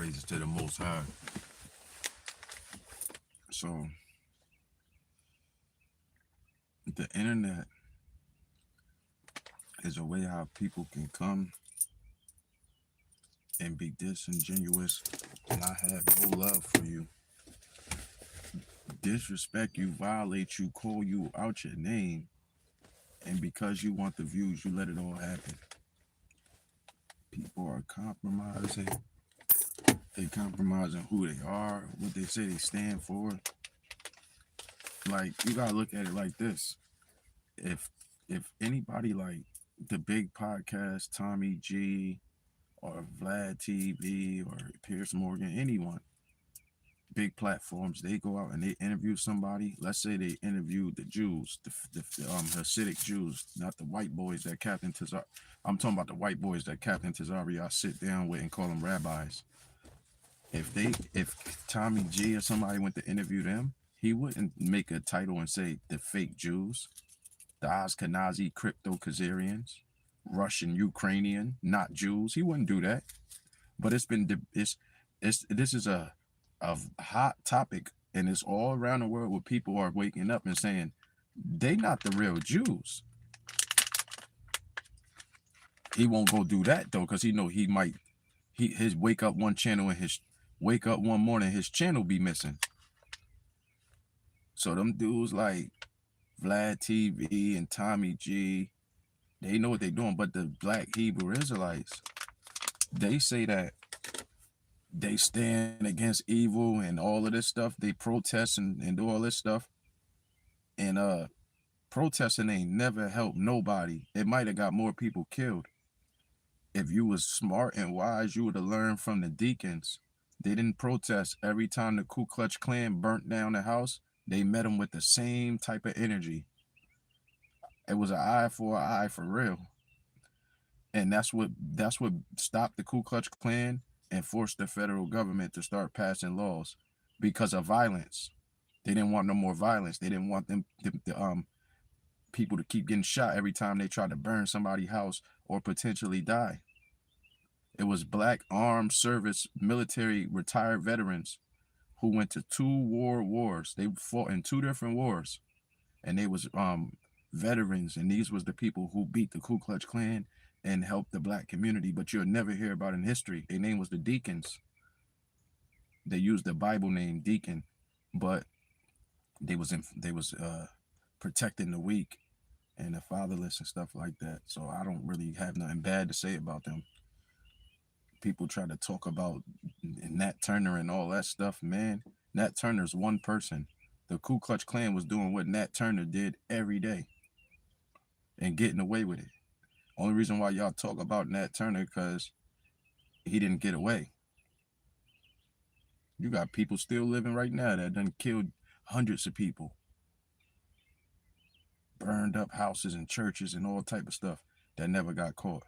praises to the Most High. So, the internet is a way how people can come and be disingenuous, not have no love for you, disrespect you, violate you, call you out your name, and because you want the views, you let it all happen. People are compromising. They compromising who they are, what they say they stand for. Like, you gotta look at it like this. If anybody like the big podcast, Tommy G or Vlad TV or Pierce Morgan, anyone, big platforms, they go out and they interview somebody. Let's say they interviewed the Jews, the Hasidic Jews, not the white boys that Captain Tazar. I'm talking about the white boys that Captain Tazariot sit down with and call them rabbis. If Tommy G or somebody went to interview them, he wouldn't make a title and say the fake Jews, the Ashkenazi crypto-Khazarians, Russian, Ukrainian, not Jews. He wouldn't do that. But this is a hot topic, and it's all around the world where people are waking up and saying they not the real Jews. He won't go do that though, because he know he might his wake up one morning his channel be missing. So them dudes like Vlad TV and Tommy G, they know what they're doing. But the Black Hebrew Israelites, they say that they stand against evil and all of this stuff. They protest and do all this stuff. And protesting ain't never helped nobody. It might have got more people killed. If you was smart and wise, you would have learned from the deacons. They didn't protest every time the Ku Klux Klan burnt down the house. They met them with the same type of energy. It was an eye for an eye for real. And that's what stopped the Ku Klux Klan and forced the federal government to start passing laws because of violence. They didn't want no more violence. They didn't want the people to keep getting shot every time they tried to burn somebody's house or potentially die. It was black armed service military retired veterans who went to 2 wars. They fought in 2 different wars, and they was veterans, and these was the people who beat the Ku Klux Klan and helped the black community. But you'll never hear about in history. Their name was the Deacons. They used the Bible name Deacon, but they was protecting the weak and the fatherless and stuff like that. So I don't really have nothing bad to say about them. People try to talk about Nat Turner and all that stuff, man. Nat Turner's one person. The Ku Klux Klan was doing what Nat Turner did every day and getting away with it. Only reason why y'all talk about Nat Turner because he didn't get away. You got people still living right now that done killed hundreds of people, burned up houses and churches and all type of stuff that never got caught.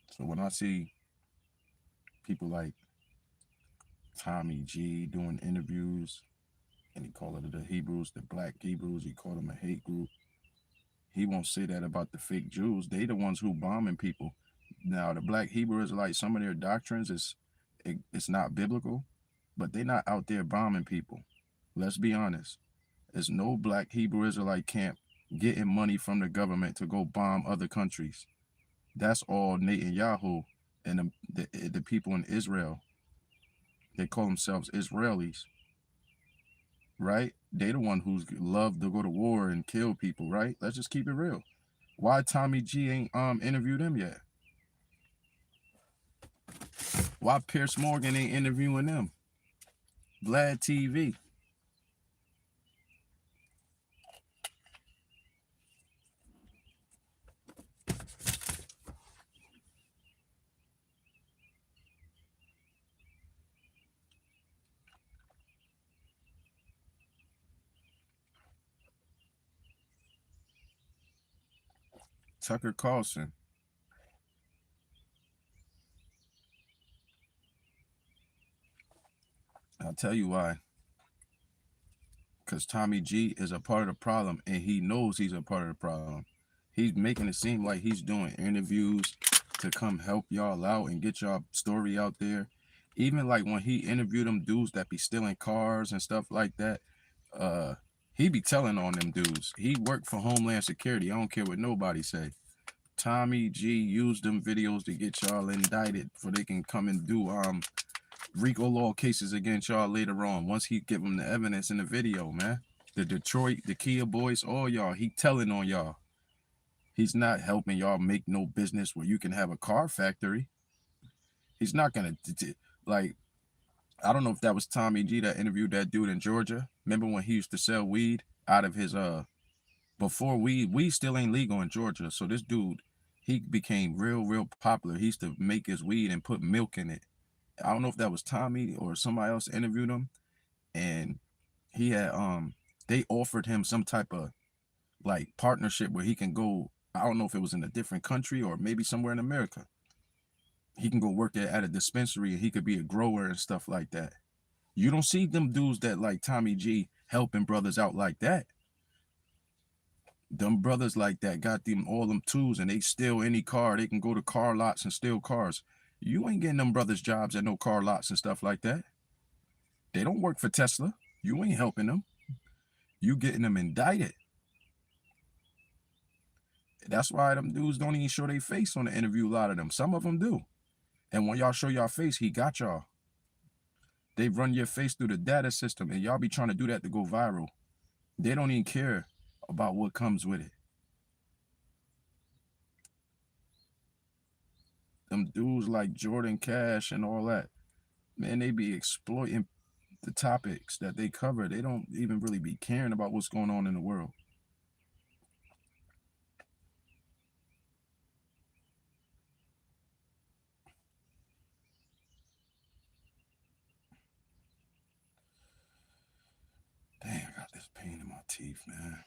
So when I see people like Tommy G doing interviews, and he call it the Hebrews, the Black Hebrews, he called them a hate group. He won't say that about the fake Jews. They the ones who bombing people. Now the Black Hebrew Israelites, some of their doctrines it's not biblical, but they're not out there bombing people. Let's be honest. There's no Black Hebrew Israelite camp getting money from the government to go bomb other countries. That's all Netanyahu and the people in Israel. They call themselves Israelis, right? They the one who's love to go to war and kill people, right? Let's just keep it real. Why Tommy G ain't interviewed them yet? Why Pierce Morgan ain't interviewing them? Vlad TV. Tucker Carlson. I'll tell you why. because Tommy G is a part of the problem, and he knows he's a part of the problem. He's making it seem like he's doing interviews to come help y'all out and get y'all story out there. Even like when he interviewed them dudes that be stealing cars and stuff like that, uh, he be telling on them dudes. He worked for Homeland Security. I don't care what nobody say. Tommy G used them videos to get y'all indicted so they can come and do RICO law cases against y'all later on once he give them the evidence in the video, man. The Detroit, the Kia boys, all y'all, he telling on y'all. He's not helping y'all make no business where you can have a car factory. He's not gonna like. I don't know if that was Tommy G that interviewed that dude in Georgia. Remember when he used to sell weed out of his before weed still ain't legal in Georgia. So this dude, he became real popular. He used to make his weed and put milk in it. I don't know if that was Tommy or somebody else interviewed him, and he had they offered him some type of like partnership where he can go. I don't know if it was in a different country or maybe somewhere in America. He can go work at a dispensary and he could be a grower and stuff like that. You don't see them dudes that like Tommy G helping brothers out like that. Them brothers like that got them all them tools and they steal any car. They can go to car lots and steal cars. You ain't getting them brothers jobs at no car lots and stuff like that. They don't work for Tesla. You ain't helping them. You getting them indicted. That's why them dudes don't even show their face on the interview. A lot of them. Some of them do. And when y'all show y'all face, he got y'all. They run your face through the data system, and y'all be trying to do that to go viral. They don't even care about what comes with it. Them dudes like Jordan Cash and all that, man, they be exploiting the topics that they cover. They don't even really be caring about what's going on in the world. Dang, I got this pain in my teeth, man.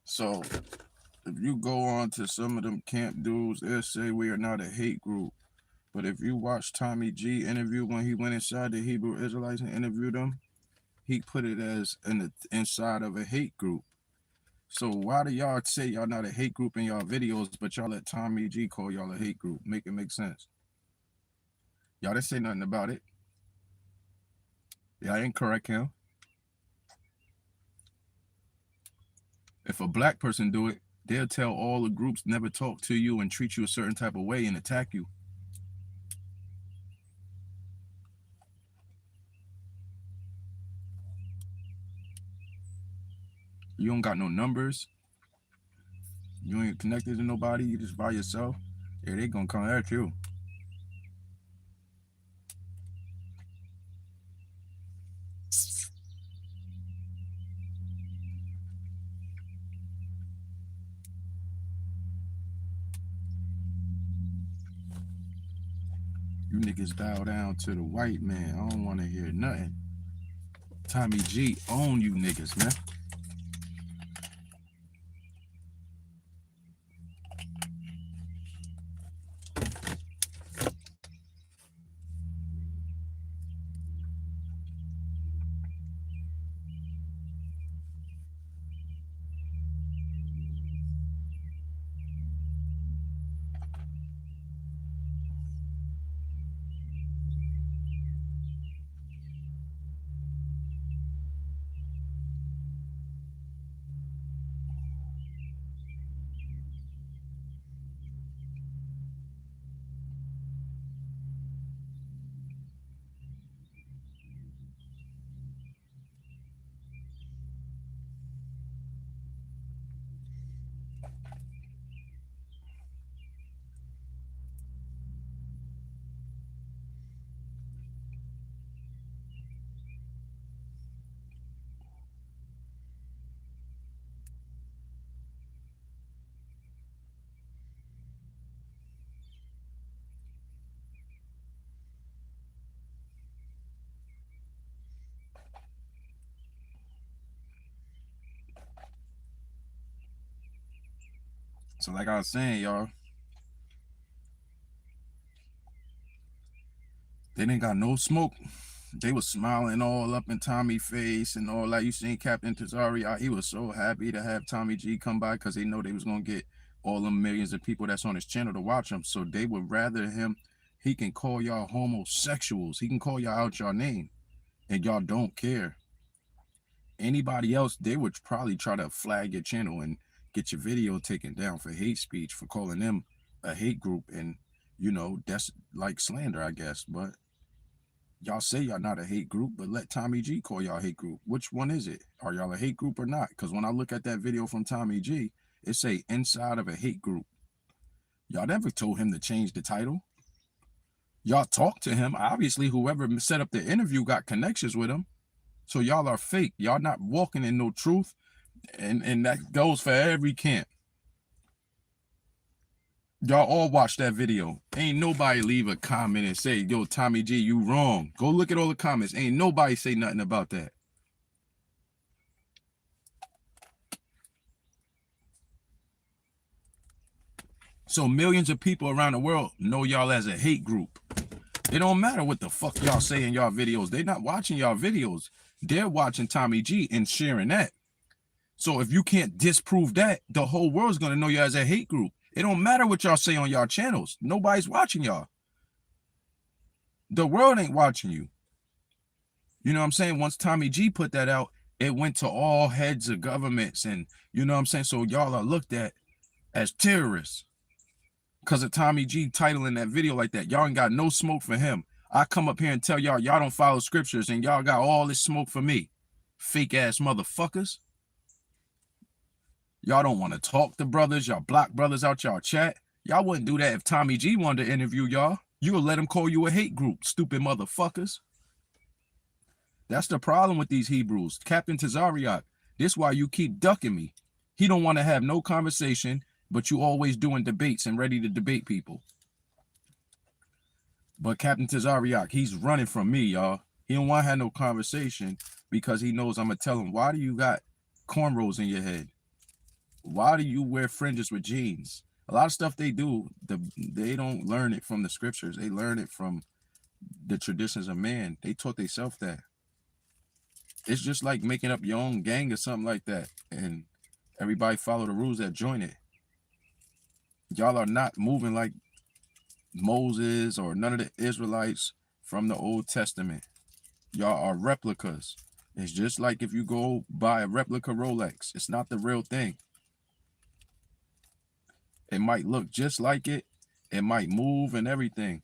So if you go on to some of them camp dudes, they'll say we are not a hate group. But if you watch Tommy G interview when he went inside the Hebrew Israelites and interviewed them, he put it as inside of a hate group. So why do y'all say y'all not a hate group in y'all videos, but y'all let Tommy G call y'all a hate group? Make it make sense. Y'all didn't say nothing about it. Y'all didn't correct him. If a black person do it, they'll tell all the groups never talk to you and treat you a certain type of way and attack you. You don't got no numbers. You ain't connected to nobody. You just by yourself. Yeah, they gonna come at you. You niggas bow down to the white man. I don't want to hear nothing. Tommy G own you niggas, man. So like I was saying, y'all, they didn't got no smoke. They was smiling all up in Tommy's face and all that. You seen Captain Tazari, he was so happy to have Tommy G come by because they know they was going to get all them millions of people that's on his channel to watch him. So they would rather him, he can call y'all homosexuals. He can call y'all out your name and y'all don't care. Anybody else, they would probably try to flag your channel and get your video taken down for hate speech, for calling them a hate group. And, you know, that's like slander, I guess. But y'all say y'all not a hate group, but let Tommy G call y'all a hate group. Which one is it? Are y'all a hate group or not? Because when I look at that video from Tommy G, it say inside of a hate group. Y'all never told him to change the title. Y'all talked to him. Obviously, whoever set up the interview got connections with him. So y'all are fake. Y'all not walking in no truth. And that goes for every camp. Y'all all watch that video. Ain't nobody leave a comment and say, yo, Tommy G, you wrong. Go look at all the comments. Ain't nobody say nothing about that. So millions of people around the world know y'all as a hate group. It don't matter what the fuck y'all say in y'all videos. They're not watching y'all videos. They're watching Tommy G and sharing that. So if you can't disprove that, the whole world's going to know you as a hate group. It don't matter what y'all say on y'all channels. Nobody's watching y'all. The world ain't watching you. You know what I'm saying? Once Tommy G put that out, it went to all heads of governments. And you know what I'm saying? So y'all are looked at as terrorists because of Tommy G titling that video like that. Y'all ain't got no smoke for him. I come up here and tell y'all don't follow scriptures and y'all got all this smoke for me. Fake ass motherfuckers. Y'all don't want to talk to brothers. Y'all block brothers out y'all chat. Y'all wouldn't do that if Tommy G wanted to interview y'all. You would let him call you a hate group, stupid motherfuckers. That's the problem with these Hebrews. Captain Tazariak, this is why you keep ducking me. He don't want to have no conversation, but you always doing debates and ready to debate people. But Captain Tazariak, he's running from me, y'all. He don't want to have no conversation because he knows I'm going to tell him, why do you got cornrows in your head? Why do you wear fringes with jeans? A lot of stuff they do, they don't learn it from the scriptures. They learn it from the traditions of man. They taught themselves that. It's just like making up your own gang or something like that. And everybody follow the rules that join it. Y'all are not moving like Moses or none of the Israelites from the Old Testament. Y'all are replicas. It's just like if you go buy a replica Rolex. It's not the real thing. It might look just like it. It might move and everything.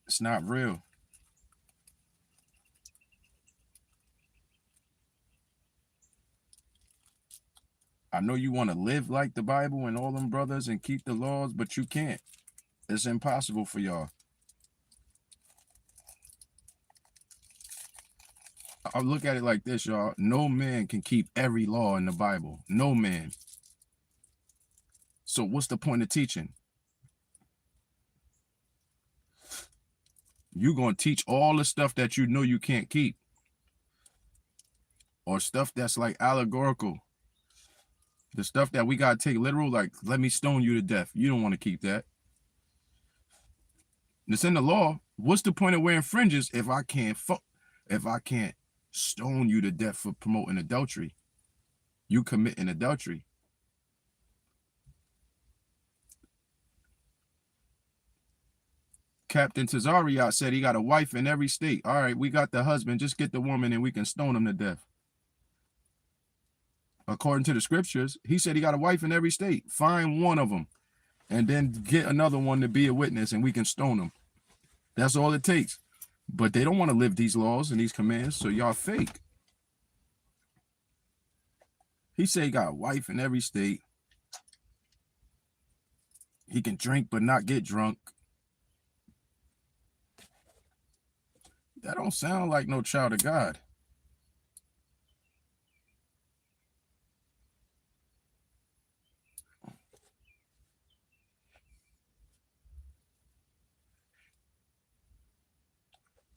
It's not real. I know you want to live like the Bible and all them brothers and keep the laws, but you can't. It's impossible for y'all. I'll look at it like this, y'all. No man can keep every law in the Bible. No man. So what's the point of teaching? You're going to teach all the stuff that you know you can't keep, or stuff that's like allegorical. The stuff that we got to take literal, like, let me stone you to death. You don't want to keep that. It's in the law. What's the point of wearing fringes if I can't stone you to death for promoting adultery? You committing adultery. Captain Tazariot said he got a wife in every state. All right, we got the husband. Just get the woman and we can stone him to death. According to the scriptures, he said he got a wife in every state. Find one of them and then get another one to be a witness and we can stone them. That's all it takes. But they don't want to live these laws and these commands, so y'all fake. He said he got a wife in every state. He can drink but not get drunk. That don't sound like no child of God.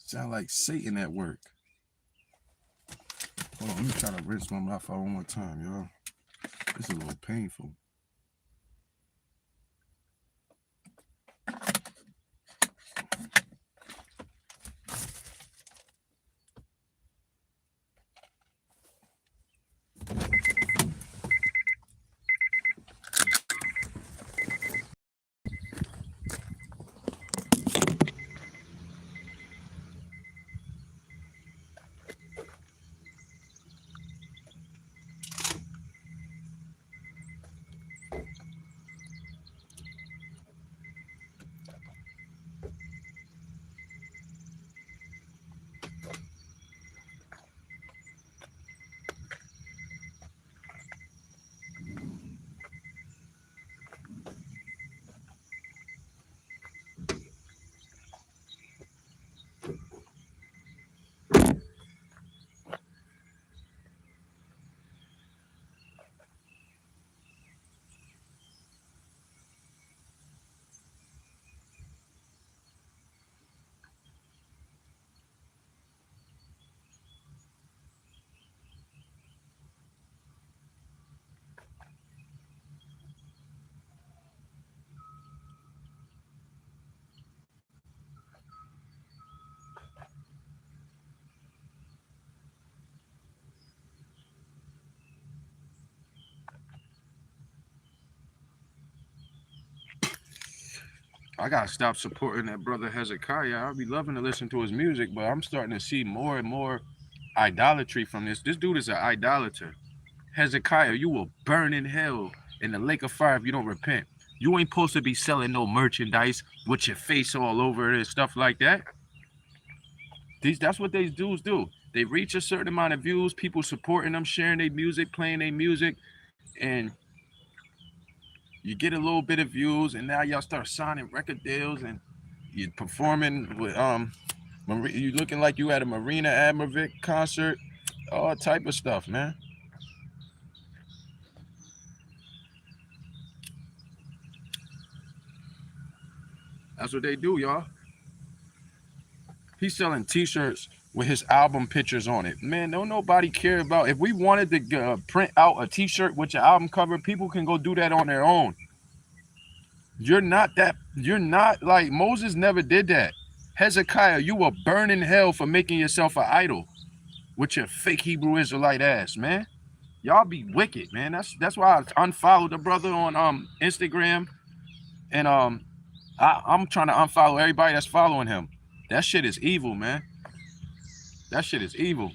Sound like Satan at work. Hold on, let me try to rinse my mouth out one more time, y'all. It's a little painful. I gotta stop supporting that brother Hezekiah. I'd be loving to listen to his music, but I'm starting to see more and more idolatry from this. This dude is an idolater. Hezekiah, you will burn in hell in the lake of fire if you don't repent. You ain't supposed to be selling no merchandise with your face all over it and stuff like that. That's what these dudes do. They reach a certain amount of views, people supporting them, sharing their music, playing their music, and you get a little bit of views, and now y'all start signing record deals, and you're performing with you looking like you at a Marina Abramovic concert, all type of stuff, man. That's what they do, y'all. He's selling T-shirts with his album pictures on it. Man, don't nobody care about. If we wanted to print out a T-shirt with your album cover, people can go do that on their own. You're not like Moses never did that. Hezekiah, you will burn in hell for making yourself an idol with your fake Hebrew Israelite ass, man. Y'all be wicked, man. That's why I unfollowed the brother on Instagram, and I'm trying to unfollow everybody that's following him. That shit is evil, man. That shit is evil.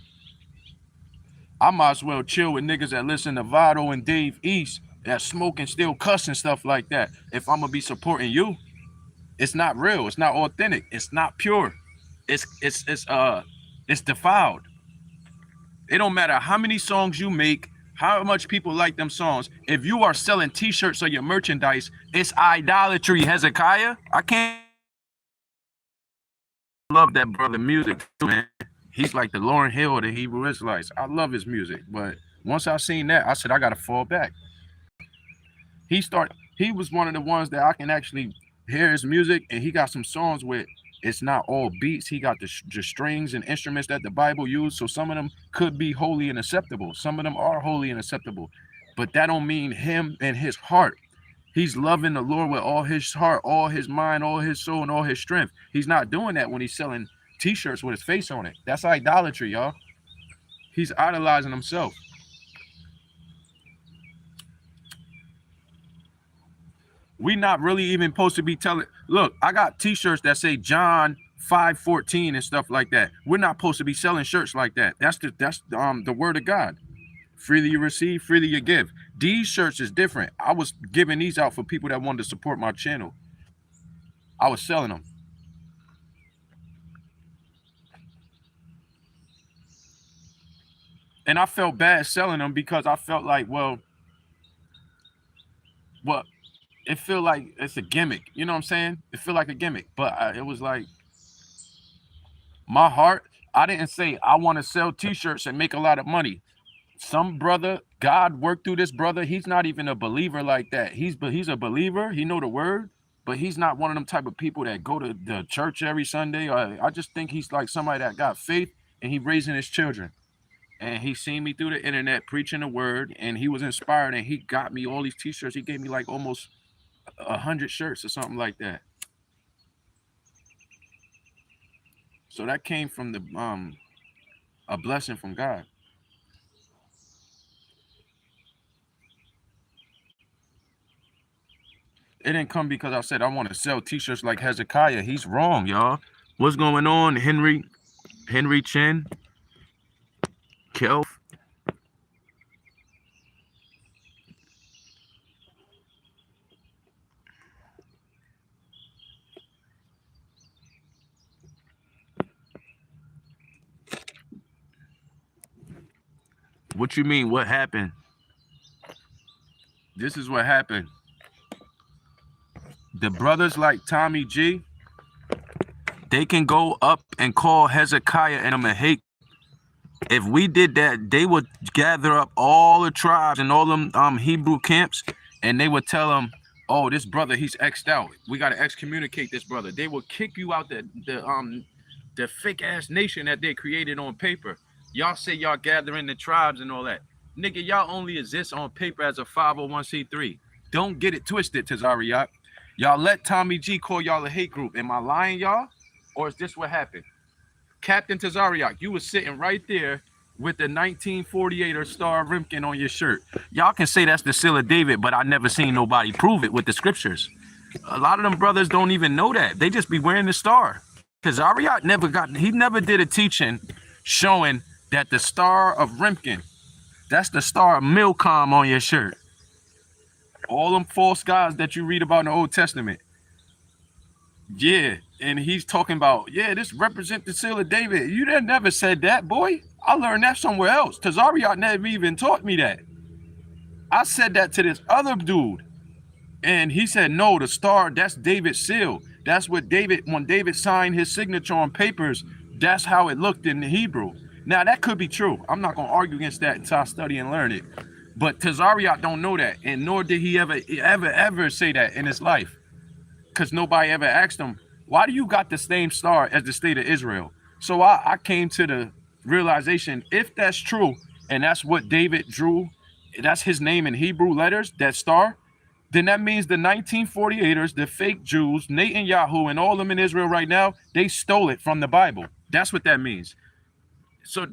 I might as well chill with niggas that listen to Vado and Dave East that smoke and still cuss and stuff like that. If I'm gonna be supporting you, it's not real. It's not authentic. It's not pure. It's defiled. It don't matter how many songs you make, how much people like them songs. If you are selling T-shirts or your merchandise, it's idolatry, Hezekiah. I can't love that brother music too, man. He's like the Lauryn Hill of the Hebrew Israelites. I love his music, but once I seen that, I said I gotta fall back. He was one of the ones that I can actually hear his music, and he got some songs with It's not all beats. He got the strings and instruments that the Bible used. So some of them could be holy and acceptable. Some of them are holy and acceptable. But that don't mean him and his heart. He's loving the Lord with all his heart, all his mind, all his soul, and all his strength. He's not doing that when he's selling t-shirts with his face on it. That's idolatry, y'all. He's idolizing himself. We not really even supposed to be telling. Look, I got t-shirts that say John 5:14 and stuff like that. We're not supposed to be selling shirts like that. That's the word of God. Freely you receive, freely you give. These shirts is different. I was giving these out for people that wanted to support my channel. I was selling them. And I felt bad selling them because I felt like, well, it feel like it's a gimmick. You know what I'm saying? It feel like a gimmick. But it was like my heart. I didn't say I want to sell t-shirts and make a lot of money. Some brother, God worked through this brother. He's not even a believer like that. He's a believer. He know the word, but he's not one of them type of people that go to the church every Sunday. I just think he's like somebody that got faith and he raising his children. And he seen me through the internet preaching the word, and he was inspired, and he got me all these t-shirts. He gave me like almost 100 shirts or something like that. So that came from the a blessing from God. It didn't come because I said I want to sell t-shirts like Hezekiah. He's wrong, y'all. What's going on, Henry Chin, Kelf? What you mean? What happened? This is what happened. The brothers like Tommy G, they can go up and call Hezekiah and I'm a hate. If we did that, they would gather up all the tribes and all them Hebrew camps, and they would tell them, "Oh, this brother, he's X'd out. We got to excommunicate this brother." They will kick you out the fake ass nation that they created on paper. Y'all say y'all gathering the tribes and all that. Nigga, y'all only exist on paper as a 501c3. Don't get it twisted, Tazariak. Y'all let Tommy G call y'all a hate group. Am I lying, y'all? Or is this what happened? Captain Tazariak, you was sitting right there with the 1948er Star of Rimkin on your shirt. Y'all can say that's the seal of David, but I never seen nobody prove it with the scriptures. A lot of them brothers don't even know that. They just be wearing the star. Tazariak never did a teaching showing that the Star of Rimkin, that's the Star of Milcom on your shirt. All them false gods that you read about in the Old Testament. Yeah, and he's talking about, yeah, this represents the seal of David. You never said that, boy. I learned that somewhere else. Tazariak never even taught me that. I said that to this other dude, and he said, no, the star, that's David's seal. That's what when David signed his signature on papers, that's how it looked in the Hebrew. Now, that could be true. I'm not going to argue against that until I study and learn it. But Tazariak don't know that, and nor did he ever say that in his life. Because nobody ever asked him, why do you got the same star as the state of Israel? So I came to the realization, if that's true, and that's what David drew, that's his name in Hebrew letters, that star, then that means the 1948ers, the fake Jews, Netanyahu, and all of them in Israel right now, they stole it from the Bible. That's what that means. So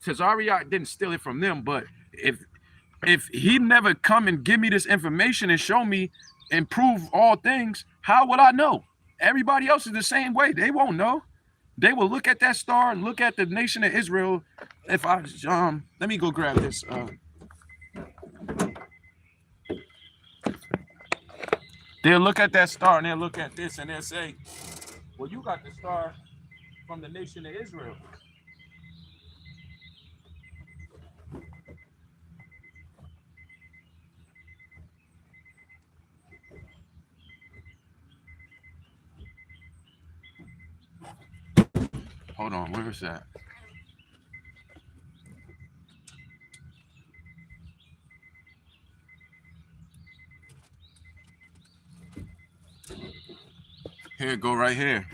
Tazariak didn't steal it from them, but if he never come and give me this information and show me and prove all things, how would I know? Everybody else is the same way. They won't know. They will look at that star and look at the nation of Israel. If I let me go grab this. They'll look at that star and they'll look at this and they'll say, well, you got the star from the nation of Israel. Hold on, where is that? Here, go right here.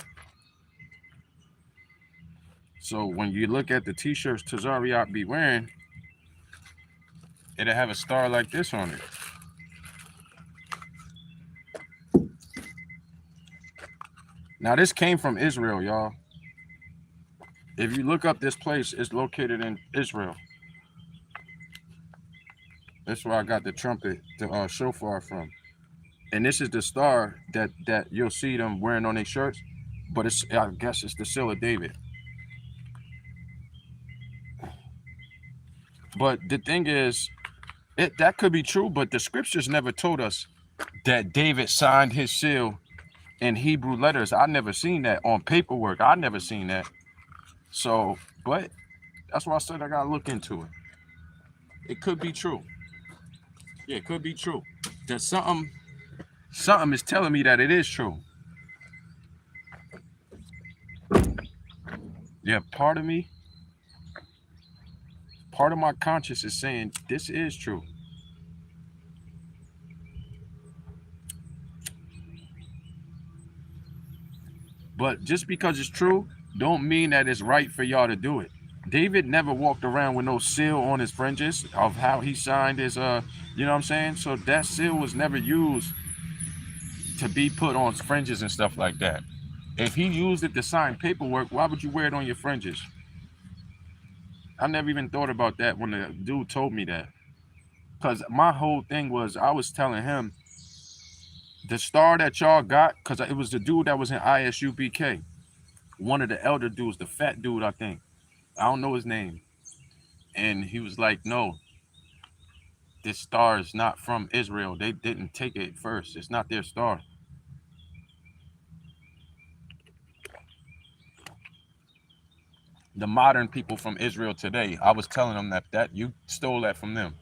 So when you look at the t-shirts Tazariot be wearing, it'll have a star like this on it. Now this came from Israel, y'all. If you look up this place, it's located in Israel. That's where I got the trumpet, the shofar from. And this is the star that you'll see them wearing on their shirts, but I guess it's the seal of David. But the thing is, that could be true, but the scriptures never told us that David signed his seal in Hebrew letters. I never seen that on paperwork. I never seen that. So, but that's why I said I gotta look into it. It could be true. Yeah, it could be true. There's something is telling me that it is true. Yeah, part of me, part of my conscience is saying this is true. But just because it's true, don't mean that it's right for y'all to do it. David never walked around with no seal on his fringes of how he signed his you know what I'm saying? So that seal was never used to be put on fringes and stuff like that. If he used it to sign paperwork, why would you wear it on your fringes? I never even thought about that when the dude told me that. Because my whole thing was, I was telling him, the star that y'all got, because it was the dude that was in ISUBK. One of the elder dudes, the fat dude, I think. I don't know his name. And he was like, no, this star is not from Israel. They didn't take it first. It's not their star. The modern people from Israel today, I was telling them that you stole that from them.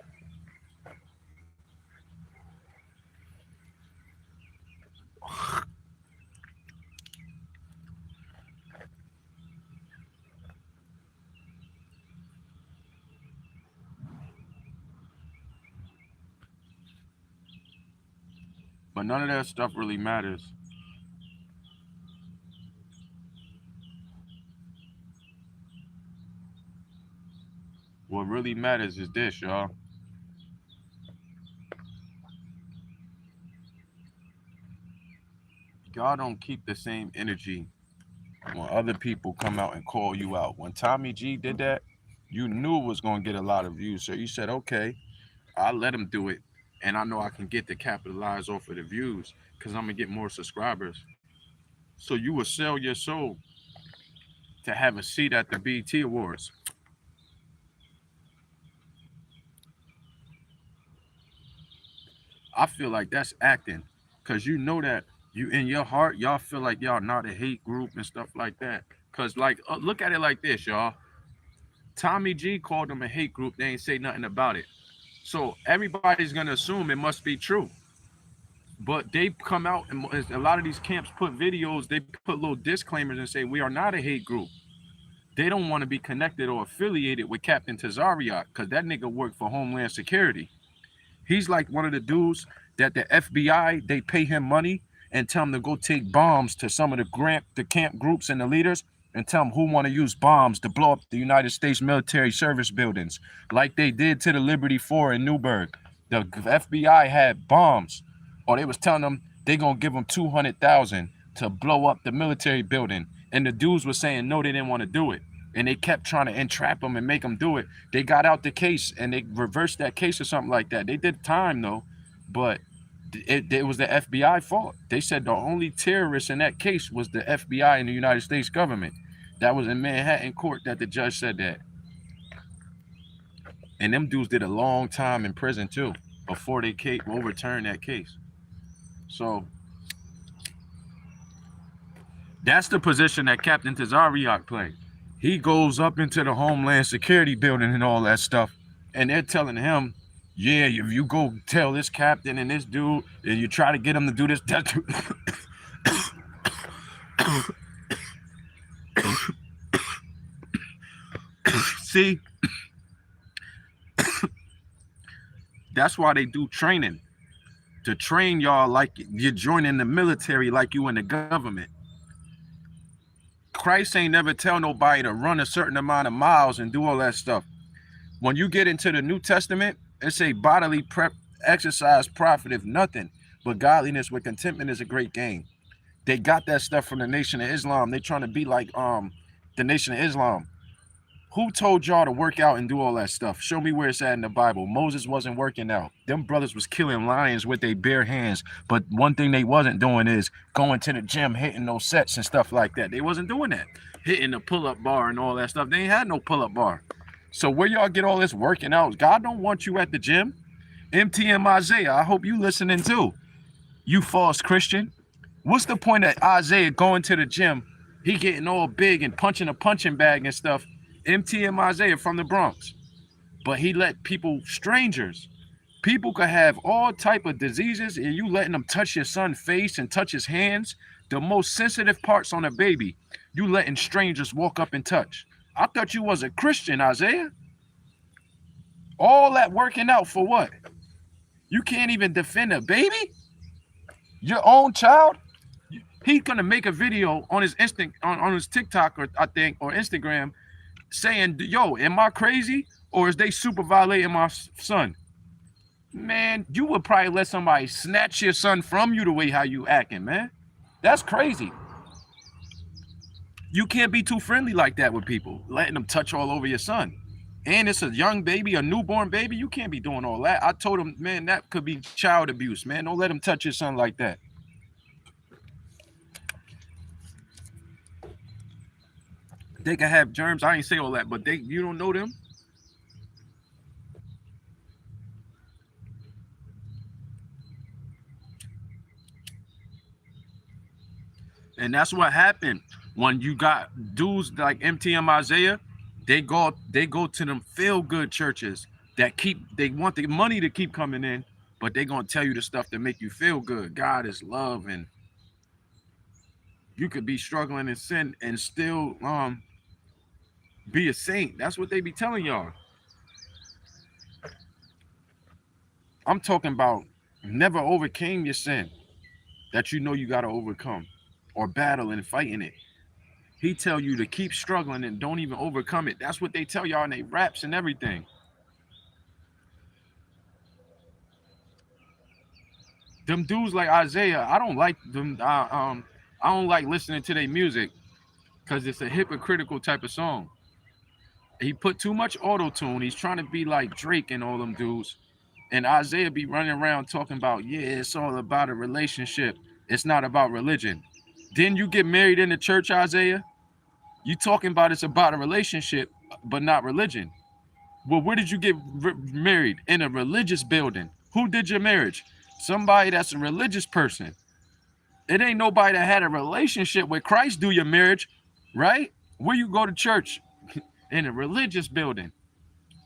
But none of that stuff really matters. What really matters is this, y'all. God don't keep the same energy when other people come out and call you out. When Tommy G did that, you knew it was going to get a lot of views. So you said, okay, I'll let him do it. And I know I can get to capitalize off of the views because I'm going to get more subscribers. So you will sell your soul to have a seat at the BET Awards. I feel like that's acting because you know that you in your heart, y'all feel like y'all not a hate group and stuff like that. Because, like, look at it like this, y'all. Tommy G called them a hate group. They ain't say nothing about it. So everybody's going to assume it must be true. But they come out and a lot of these camps put videos, they put little disclaimers and say, we are not a hate group. They don't want to be connected or affiliated with Captain Tazariot because that nigga worked for Homeland Security. He's like one of the dudes that the FBI, they pay him money and tell him to go take bombs to some of the camp groups and the leaders and tell them who want to use bombs to blow up the United States military service buildings like they did to the Liberty 4 in Newburgh. The FBI had bombs, or they was telling them they gonna give them 200,000 to blow up the military building, and the dudes were saying no, they didn't want to do it, and they kept trying to entrap them and make them do it. They got out the case and they reversed that case or something like that. They did time though, but it was the FBI fault. They said the only terrorist in that case was the FBI and the United States government. That was in Manhattan court that the judge said that. And them dudes did a long time in prison too before they overturned that case. So that's the position that Captain Tazariot played. He goes up into the Homeland Security building and all that stuff, and they're telling him, yeah, if you go tell this captain and this dude, and you try to get him to do this, that see, that's why they do training, to train y'all like you're joining the military like you in the government. Christ ain't never tell nobody to run a certain amount of miles and do all that stuff. When you get into the New Testament, it say bodily exercise profiteth nothing, but godliness with contentment is a great gain. They got that stuff from the Nation of Islam. They trying to be like the Nation of Islam. Who told y'all to work out and do all that stuff? Show me where it's at in the Bible. Moses wasn't working out. Them brothers was killing lions with their bare hands. But one thing they wasn't doing is going to the gym, hitting those sets and stuff like that. They wasn't doing that. Hitting the pull-up bar and all that stuff. They ain't had no pull-up bar. So where y'all get all this working out? God don't want you at the gym. MTM Isaiah, I hope you listening too. You false Christian. What's the point of Isaiah going to the gym? He getting all big and punching a punching bag and stuff. MTM Isaiah from the Bronx. But he let people, strangers, people could have all type of diseases and you letting them touch your son's face and touch his hands. The most sensitive parts on a baby, you letting strangers walk up and touch. I thought you was a Christian, Isaiah. All that working out for what? You can't even defend a baby? Your own child? He's gonna make a video on his on his TikTok or I think or Instagram saying, yo, am I crazy? Or is they super violating my son? Man, you would probably let somebody snatch your son from you the way how you acting, man. That's crazy. You can't be too friendly like that with people, letting them touch all over your son. And it's a young baby, a newborn baby. You can't be doing all that. I told him, man, that could be child abuse, man. Don't let him touch your son like that. They can have germs. I ain't say all that, but you don't know them. And that's what happened when you got dudes like MTM Isaiah. They go to them feel good churches that they want the money to keep coming in, but they gonna tell you the stuff that make you feel good. God is love, and you could be struggling in sin and still be a saint. That's what they be telling y'all. I'm talking about never overcame your sin that you know you got to overcome or battle and fighting it. He tell you to keep struggling and don't even overcome it. That's what they tell y'all in they raps and everything. Them dudes like Isaiah, I don't like them. I don't like listening to their music because it's a hypocritical type of song. He put too much auto tune. He's trying to be like Drake and all them dudes. And Isaiah be running around talking about, yeah, it's all about a relationship. It's not about religion. Didn't you get married in the church, Isaiah? You talking about it's about a relationship, but not religion. Well, where did you get married? In a religious building. Who did your marriage? Somebody that's a religious person. It ain't nobody that had a relationship with Christ do your marriage, right? Where you go to church? In a religious building.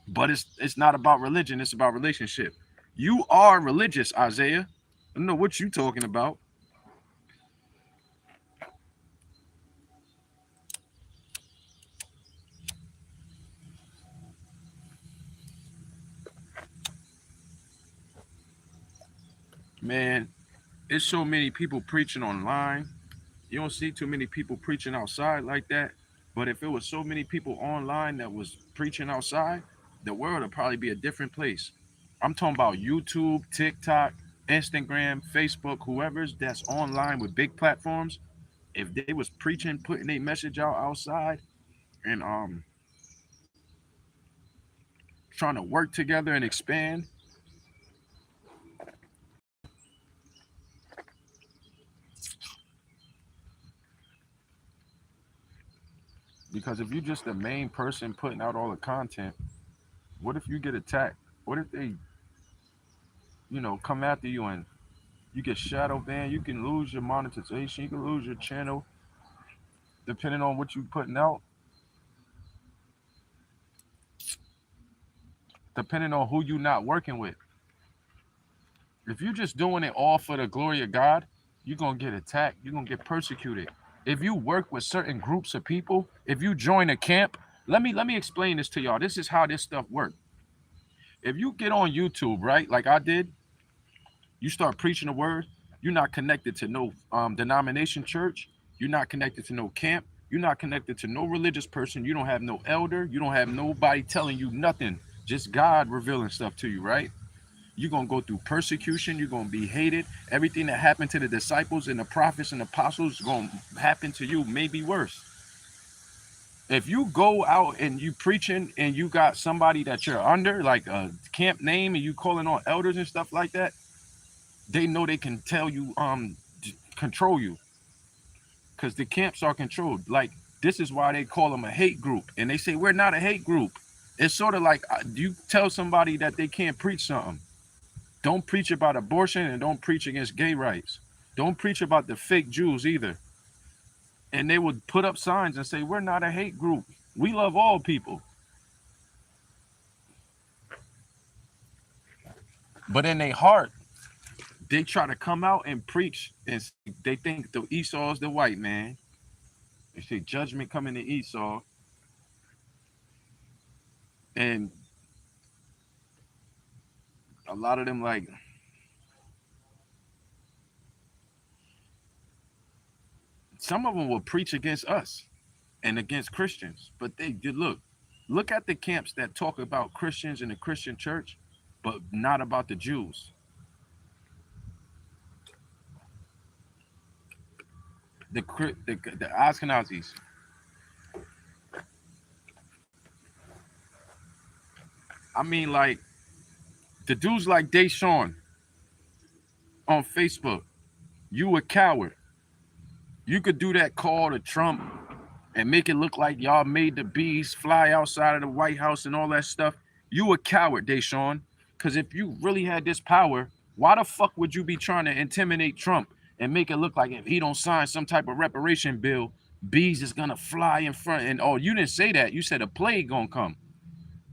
But it's not about religion, it's about relationship. You are religious, Isaiah. I don't know what you talking about. Man, it's so many people preaching online. You don't see too many people preaching outside like that. But if it was so many people online that was preaching outside, the world would probably be a different place. I'm talking about YouTube, TikTok, Instagram, Facebook, whoever's that's online with big platforms. If they was preaching, putting a message out outside, and trying to work together and expand. Because if you're just the main person putting out all the content, what if you get attacked? What if they, come after you and you get shadow banned? You can lose your monetization. You can lose your channel, depending on what you're putting out, depending on who you're not working with. If you're just doing it all for the glory of God, you're gonna get attacked. You're gonna get persecuted. If you work with certain groups of people, if you join a camp, let me explain this to y'all. This is how this stuff works. If you get on YouTube, right, like I did, you start preaching the word, you're not connected to no denomination church, you're not connected to no camp, You're not connected to no religious person. You don't have no elder. You don't have nobody telling you nothing. Just God revealing stuff to you, right? You're going to go through persecution. You're going to be hated. Everything that happened to the disciples and the prophets and apostles is going to happen to you, maybe worse. If you go out and you preaching and you got somebody that you're under, like a camp name, and you calling on elders and stuff like that, they know they can tell you, control you, because the camps are controlled. Like, this is why they call them a hate group. And they say, we're not a hate group. It's sort of like you tell somebody that they can't preach something. Don't preach about abortion and don't preach against gay rights. Don't preach about the fake Jews either. And they would put up signs and say, we're not a hate group. We love all people. But in their heart, they try to come out and preach, and they think the Esau is the white man. They say judgment coming to Esau. And a lot of them, like, some of them will preach against us and against Christians. But they did look at the camps that talk about Christians in the Christian church, but not about the Jews. The Ashkenazis. I mean, like, the dudes like Deshaun on Facebook. You a coward. You could do that call to Trump and make it look like y'all made the bees fly outside of the White House and all that stuff. You a coward, Deshaun. Because if you really had this power, why the fuck would you be trying to intimidate Trump and make it look like if he don't sign some type of reparation bill, bees is gonna fly in front? And oh, you didn't say that. You said a plague gonna come.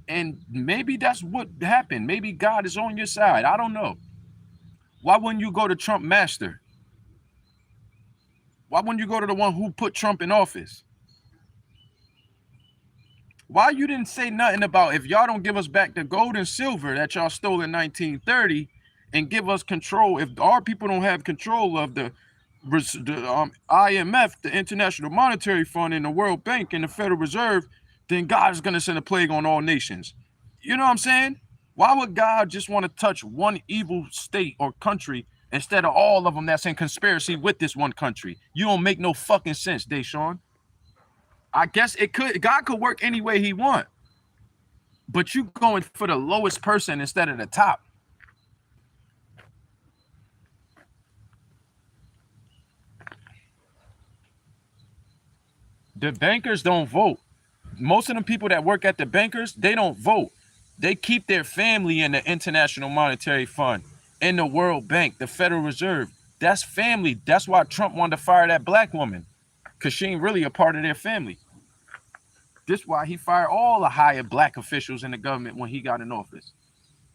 And maybe that's what happened. Maybe God is on your side. I don't know. Why wouldn't you go to Trump master? Why wouldn't you go to the one who put Trump in office? Why you didn't say nothing about, if y'all don't give us back the gold and silver that y'all stole in 1930 and give us control, if our people don't have control of the IMF, the International Monetary Fund, and the World Bank and the Federal Reserve, then God is going to send a plague on all nations. You know what I'm saying? Why would God just want to touch one evil state or country instead of all of them that's in conspiracy with this one country? You don't make no fucking sense, Deshaun. I guess it could. God could work any way he want, but you going for the lowest person instead of the top. The bankers don't vote. Most of the people that work at the bankers, they don't vote. They keep their family in the International Monetary Fund, in the World Bank, the Federal Reserve. That's family. That's why Trump wanted to fire that black woman, because she ain't really a part of their family. This is why he fired all the higher black officials in the government when he got in office.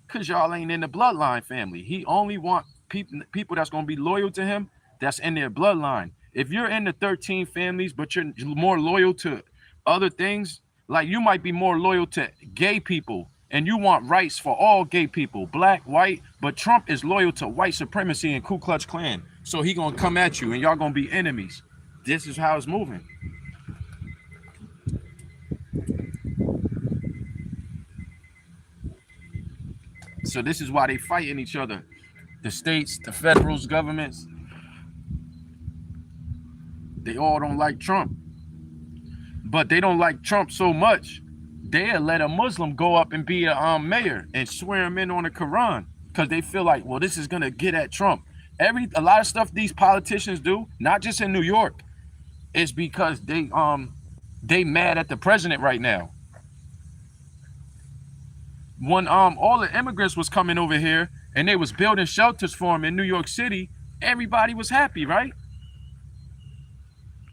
Because y'all ain't in the bloodline family. He only want people that's going to be loyal to him, that's in their bloodline. If you're in the 13 families, but you're more loyal to other things, like you might be more loyal to gay people, and you want rights for all gay people, black, white, but Trump is loyal to white supremacy and Ku Klux Klan. So he going to come at you, and y'all going to be enemies. This is how it's moving. So this is why they fighting each other. The states, the federal governments, they all don't like Trump. But they don't like Trump so much, they'll let a Muslim go up and be a mayor and swear him in on the Quran, because they feel like, well, this is gonna get at Trump. A lot of stuff these politicians do, not just in New York, is because they mad at the president right now. When all the immigrants was coming over here and they was building shelters for them in New York City, everybody was happy, right?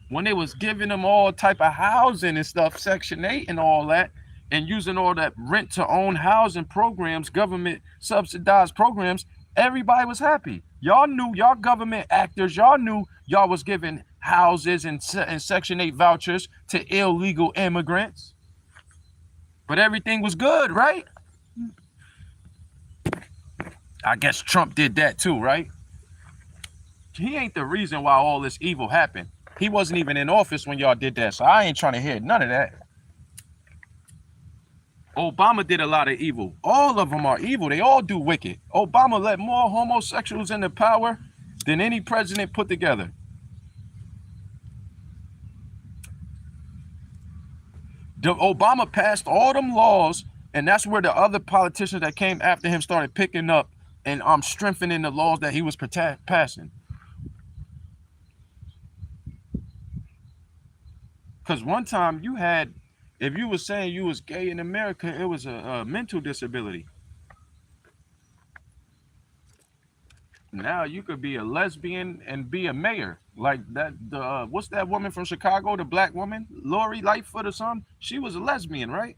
When they was giving them all type of housing and stuff, Section 8 and all that, and using all that rent to own housing programs, government subsidized programs, everybody was happy. Y'all knew, y'all government actors, y'all knew y'all was giving houses and Section 8 vouchers to illegal immigrants. But everything was good, right? I guess Trump did that too, right? He ain't the reason why all this evil happened. He wasn't even in office when y'all did that, so I ain't trying to hear none of that. Obama did a lot of evil. All of them are evil. They all do wicked. Obama let more homosexuals into power than any president put together. Obama passed all them laws, and that's where the other politicians that came after him started picking up and strengthening the laws that he was passing. Because one time you had, if you was saying you was gay in America, it was a mental disability. Now you could be a lesbian and be a mayor. Like that, what's that woman from Chicago, the black woman, Lori Lightfoot or something? She was a lesbian, right?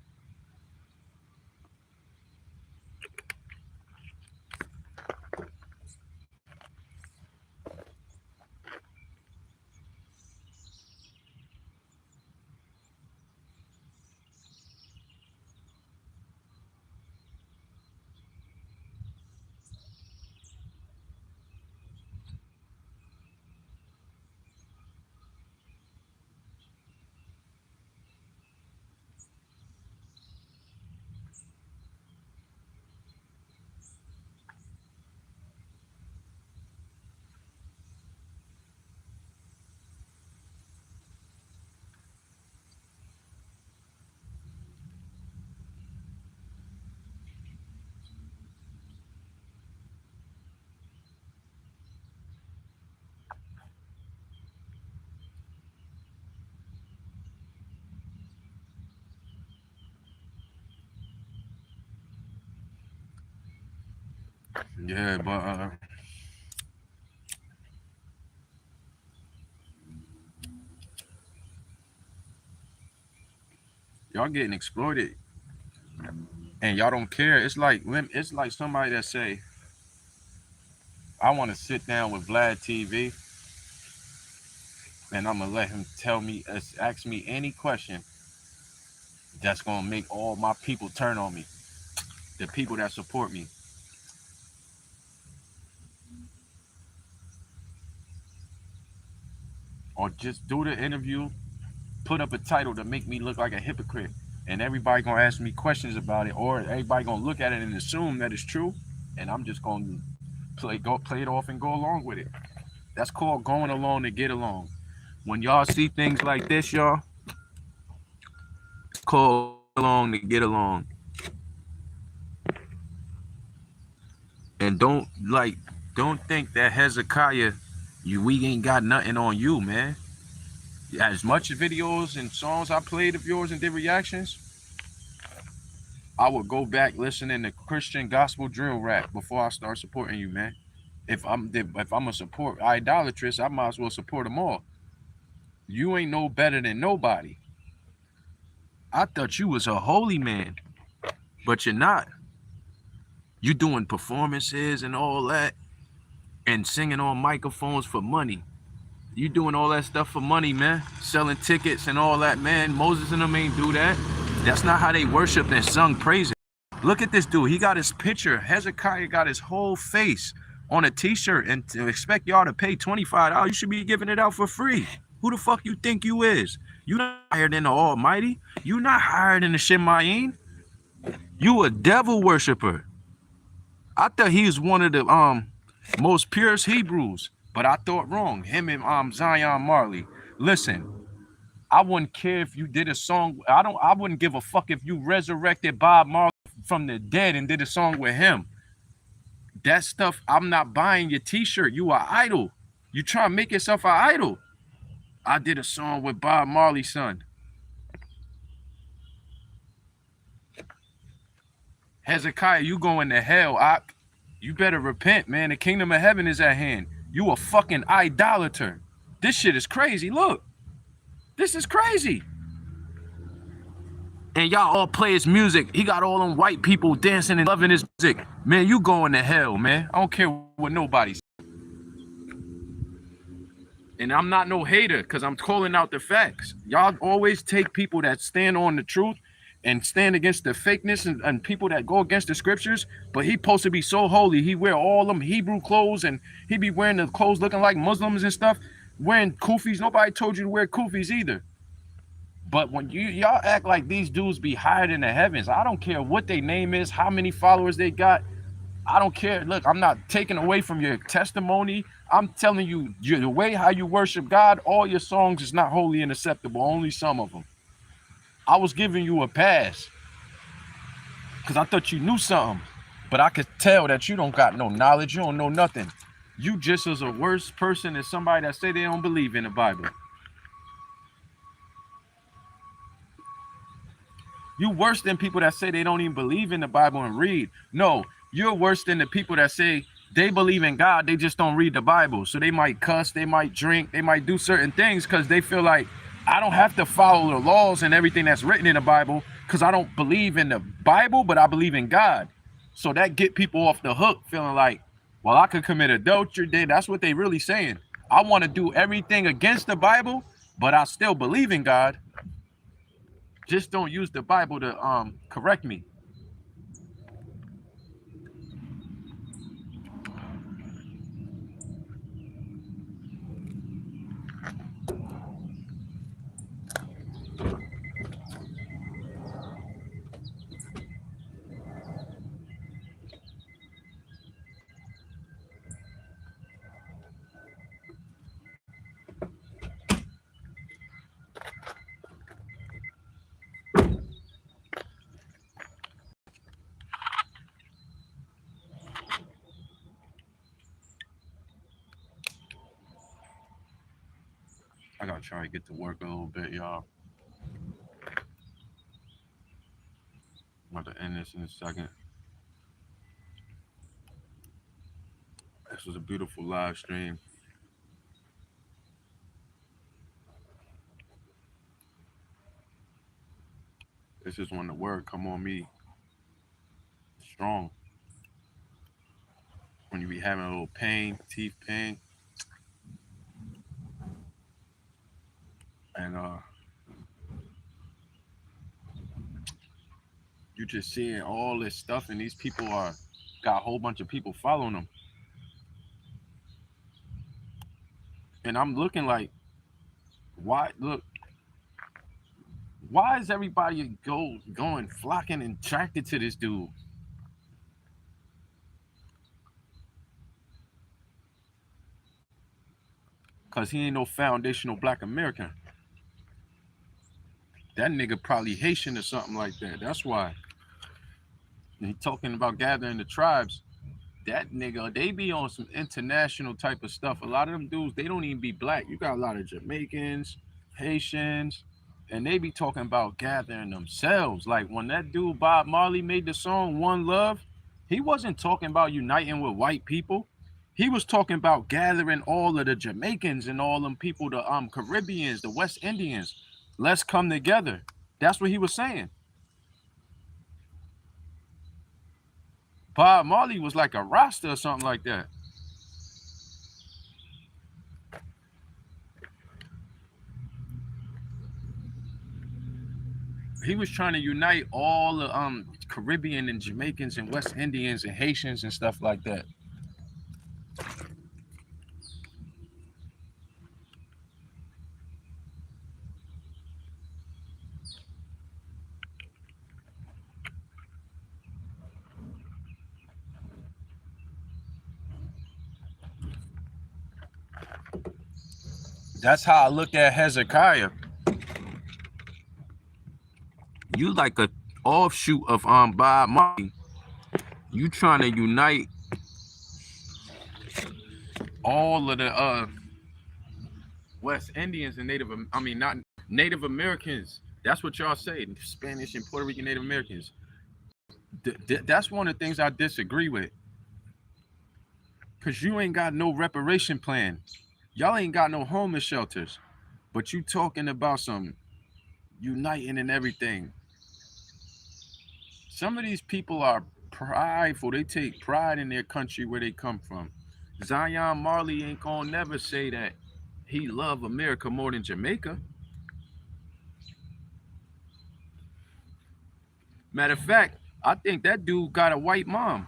Yeah, but y'all getting exploited, and y'all don't care. It's like somebody that say, I want to sit down with Vlad TV, and I'm gonna let him ask me any question that's gonna make all my people turn on me, the people that support me. Or just do the interview, put up a title to make me look like a hypocrite, and everybody gonna ask me questions about it, or everybody gonna look at it and assume that it's true, and I'm just gonna play it off and go along with it. That's called going along to get along. When y'all see things like this, y'all, it's called along to get along. And don't think that Hezekiah, we ain't got nothing on you, man. As much videos and songs I played of yours and did reactions, I would go back listening to Christian gospel drill rap before I start supporting you, man. If I'm a support idolatrous, I might as well support them all. You ain't no better than nobody. I thought you was a holy man, but you're not. You doing performances and all that, and singing on microphones for money. You doing all that stuff for money, man. Selling tickets and all that, man. Moses and them ain't do that. That's not how they worshiped and sung praises. Look at this dude. He got his picture. Hezekiah got his whole face on a t-shirt, and to expect y'all to pay $25, you should be giving it out for free. Who the fuck you think you is? You not higher than the Almighty. You not higher than the Shemayim. You a devil worshiper. I thought he was one of the most purest Hebrews, but I thought wrong. Him and Zion Marley. Listen, I wouldn't care if you did a song. I wouldn't give a fuck if you resurrected Bob Marley from the dead and did a song with him. That stuff, I'm not buying your t-shirt. You are idol. You try to make yourself an idol. I did a song with Bob Marley's son. Hezekiah, you going to hell. You better repent, man. The kingdom of heaven is at hand. You a fucking idolater. This shit is crazy. Look. This is crazy. And y'all all play his music. He got all them white people dancing and loving his music. Man, you going to hell, man. I don't care what nobody says. And I'm not no hater because I'm calling out the facts. Y'all always take people that stand on the truth and stand against the fakeness and people that go against the scriptures. But he supposed to be so holy. He wear all them Hebrew clothes and he be wearing the clothes looking like Muslims and stuff. wearing kufis. Nobody told you to wear kufis either. But when y'all act like these dudes be higher than the heavens, I don't care what their name is, how many followers they got. I don't care. Look, I'm not taking away from your testimony. I'm telling you, the way how you worship God, all your songs is not holy and acceptable. Only some of them. I was giving you a pass because I thought you knew something, but I could tell that you don't got no knowledge. You don't know nothing. You just as a worse person as somebody that say they don't believe in the Bible. You worse than people that say they don't even believe in the Bible and read. No, you're worse than the people that say they believe in God, they just don't read the Bible. So they might cuss, they might drink, they might do certain things because they feel like I don't have to follow the laws and everything that's written in the Bible because I don't believe in the Bible, but I believe in God. So that get people off the hook feeling like, well, I could commit adultery. That's what they really saying. I want to do everything against the Bible, but I still believe in God. Just don't use the Bible to correct me. I gotta try to get to work a little bit, y'all. I'm about to end this in a second. This was a beautiful live stream. This is when the word come on me strong. When you be having a little pain, teeth pain, and you just seeing all this stuff, and these people are got a whole bunch of people following them, and I'm looking like, why? Look, why is everybody going flocking and attracted to this dude? Cause he ain't no foundational Black American. That nigga probably Haitian or something like that. That's why. And he talking about gathering the tribes. That nigga, they be on some international type of stuff. A lot of them dudes, they don't even be black. You got a lot of Jamaicans, Haitians, and they be talking about gathering themselves. Like when that dude Bob Marley made the song One Love, he wasn't talking about uniting with white people. He was talking about gathering all of the Jamaicans and all them people, the Caribbeans, the West Indians. Let's come together. That's what he was saying. Bob Marley was like a Rasta or something like that. He was trying to unite all the Caribbean and Jamaicans and West Indians and Haitians and stuff like that. That's how I look at Hezekiah. You like a offshoot of Bob Marley. You trying to unite all of the West Indians and not Native Americans. That's what y'all say, Spanish and Puerto Rican Native Americans. That's one of the things I disagree with. Cause you ain't got no reparation plan. Y'all ain't got no homeless shelters. But you talking about some uniting and everything. Some of these people are prideful. They take pride in their country where they come from. Zion Marley ain't gonna never say that he love America more than Jamaica. Matter of fact, I think that dude got a white mom.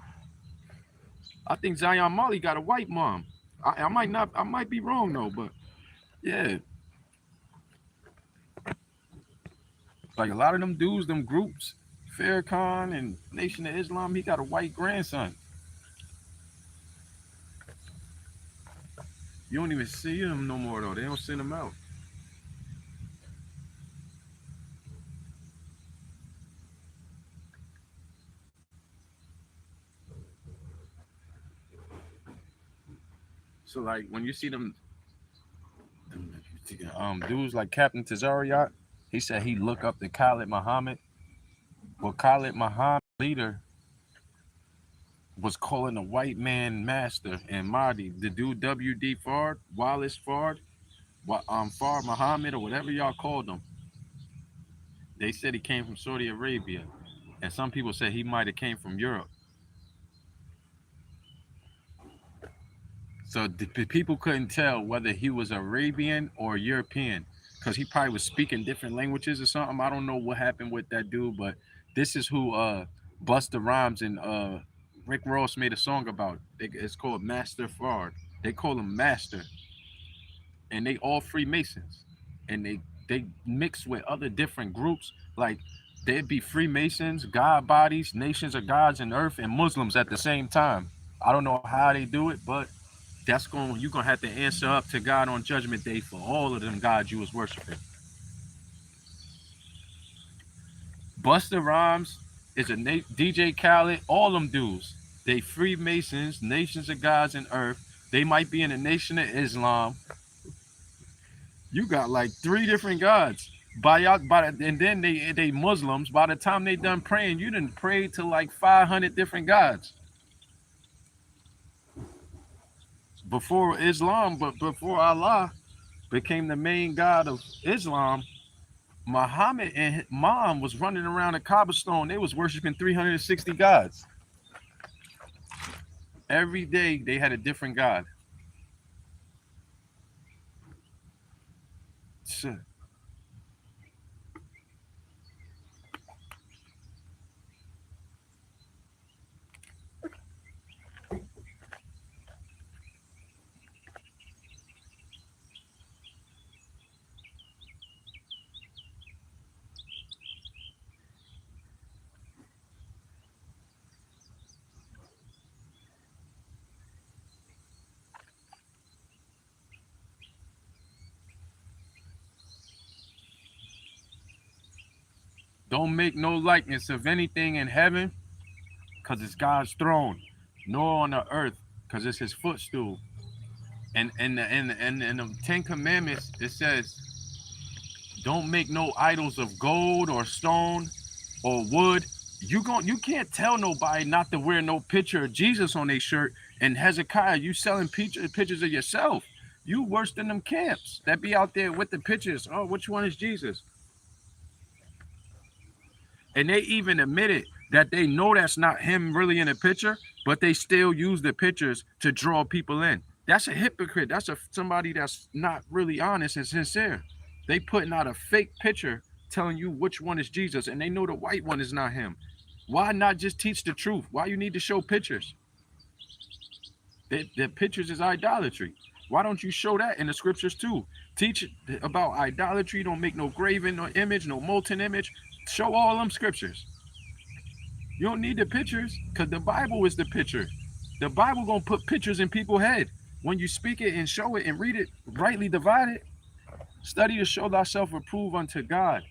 I think Zion Marley got a white mom. I might not. I might be wrong though, but Yeah, like a lot of them dudes, them groups, Farrakhan and Nation of Islam, he got a white grandson. You don't even see him no more though. They don't send him out. So like when you see them dudes like Captain Tazariot, he said he look up to Khalid Muhammad. Well, Khalid Muhammad leader was calling a white man master and Mahdi. The dude W.D. Fard, Wallace Fard, Fard Muhammad or whatever y'all called him. They said he came from Saudi Arabia, and some people said he might have came from Europe. So the people couldn't tell whether he was Arabian or European because he probably was speaking different languages or something. I don't know what happened with that dude, but this is who Busta Rhymes and Rick Ross made a song about. It's called Master Fard. They call him Master, and they all Freemasons, and they mix with other different groups. Like there'd be Freemasons, God bodies, nations of gods and earth, and Muslims at the same time. I don't know how they do it, but that's going you're gonna have to answer up to God on Judgment Day for all of them gods you was worshiping. Buster Rhymes is a DJ Khaled, all them dudes. They Freemasons, nations of gods and earth. They might be in the Nation of Islam. You got like three different gods. And then they Muslims. By the time they done praying, you didn't pray to like 500 different gods before Islam, but before Allah became the main god of Islam. Muhammad and his mom was running around the cobblestone. They was worshiping 360 gods. Every day they had a different god. Shit. Don't make no likeness of anything in heaven, because it's God's throne, nor on the earth, because it's his footstool. And in the Ten Commandments, it says, don't make no idols of gold or stone or wood. You can't tell nobody not to wear no picture of Jesus on their shirt. And Hezekiah, you selling pictures of yourself. You worse than them camps that be out there with the pictures. Oh, which one is Jesus? And they even admitted that they know that's not him really in the picture, but they still use the pictures to draw people in. That's a hypocrite. That's somebody that's not really honest and sincere. They putting out a fake picture telling you which one is Jesus, and they know the white one is not him. Why not just teach the truth? Why you need to show pictures? The pictures is idolatry. Why don't you show that in the scriptures too? Teach about idolatry. Don't make no graven, no image, no molten image. Show all them scriptures. You don't need the pictures because the Bible is the picture. The Bible gonna put pictures in people's head. When you speak it and show it and read it, rightly divide it, study to show thyself approved unto God,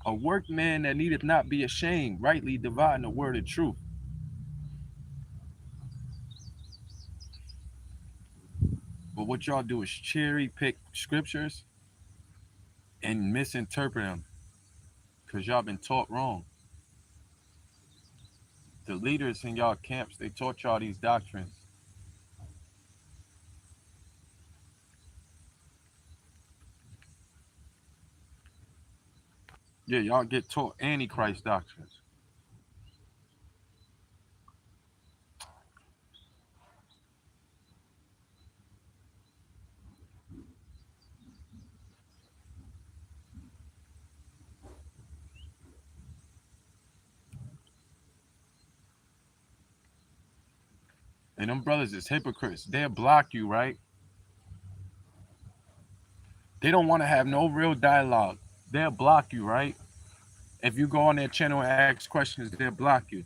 a workman that needeth not be ashamed, rightly dividing the word of truth. But what y'all do is cherry pick scriptures and misinterpret them because y'all been taught wrong. The leaders in y'all camps, they taught y'all these doctrines. Yeah, y'all get taught antichrist doctrines. And them brothers is hypocrites. They'll block you, right? They don't want to have no real dialogue. They'll block you, right? If you go on their channel and ask questions, they'll block you.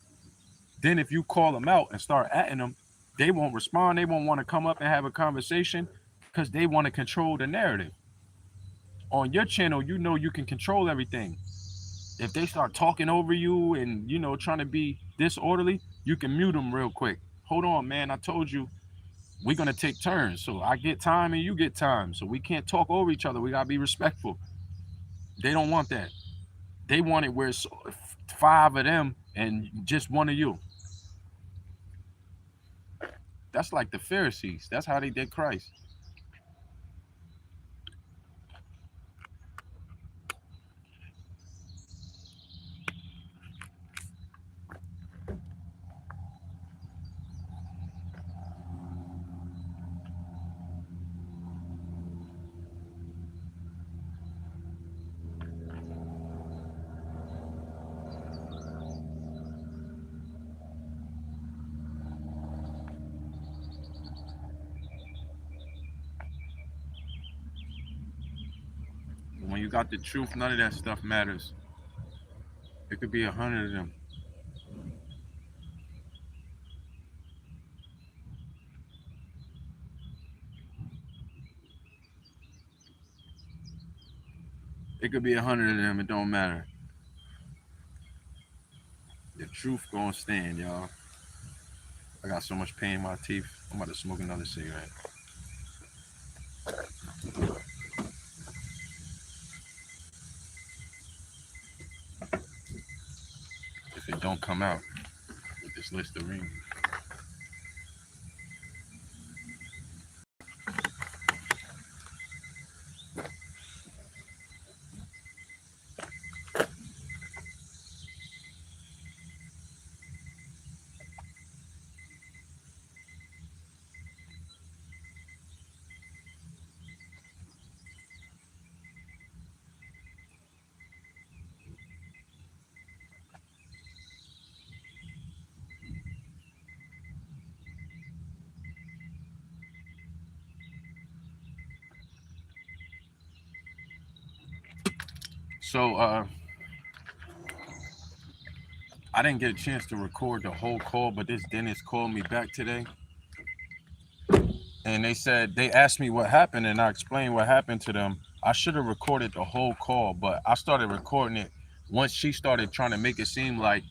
Then if you call them out and start atting them, they won't respond. They won't want to come up and have a conversation because they want to control the narrative. On your channel, you know you can control everything. If they start talking over you and trying to be disorderly, you can mute them real quick. Hold on, man. I told you we're gonna take turns. So I get time and you get time. So we can't talk over each other. We gotta be respectful. They don't want that. They want it where it's five of them and just one of you. That's like the Pharisees. That's how they did Christ. When you got the truth, none of that stuff matters. It could be 100 of them. It could be 100 of them. It don't matter. The truth gonna stand, y'all. I got so much pain in my teeth. I'm about to smoke another cigarette. If it don't come out with this Listerine. So I didn't get a chance to record the whole call, but this dentist called me back today. And they asked me what happened, and I explained what happened to them. I should have recorded the whole call, but I started recording it once she started trying to make it seem like